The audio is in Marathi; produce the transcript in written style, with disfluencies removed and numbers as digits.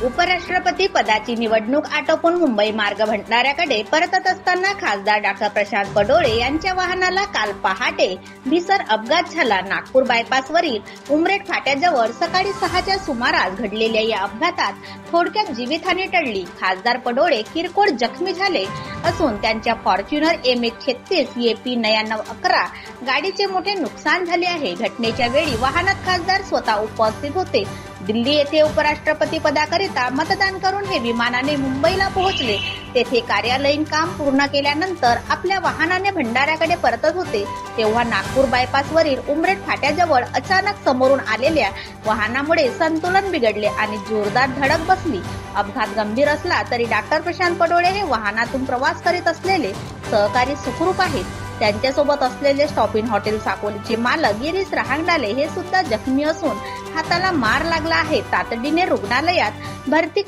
उपराष्ट्रपती पदाची निवडणूक आटोपून मुंबई मार्ग भंडाऱ्याकडे परतत असताना खासदार डॉ. प्रशांत पडोळे यांच्या वाहनाला काल पहाटे भीषण अपघात झाला. नागपूर बायपासवरील उमरेड फाट्याजवळ सकाळी 6च्या सुमारास घडलेल्या या अपघातात थोडक्यात जीवितहानी टळली. खासदार पडोळे किरकोळ जखमी झाले असून त्यांच्या फॉर्च्युनर MH-36 AP 9911 गाडीचे मोठे नुकसान झाले आहे. घटनेच्या वेळी वाहनात खासदार स्वतः उपस्थित होते. दिल्ली येथे उपराष्ट्रपती पदाकरिता मतदान करून हे विमानाने मुंबईला पोहोचले. तेथे कार्यालयीन काम पूर्ण केल्यानंतर आपल्या वाहनाने भंडाऱ्याकडे परतत होते तेव्हा नागपूर बायपासवरील उमरेड फाट्याजवळ अचानक समोरून आलेल्या वाहनामुळे संतुलन बिघडले आणि जोरदार धडक बसली. अपघात गंभीर असला तरी डॉ. प्रशांत पडोळे हे वाहनातून प्रवास करीत असलेले सहकारी सुखरूप आहेत. त्यांच्यासोबत असलेले स्टॉप इन हॉटेल साकोलीचे मालक गिरीश रहांगडाले हे सुद्धा जखमी असून हाताला मार लागला आहे. तातडीने रुग्णालयात भरती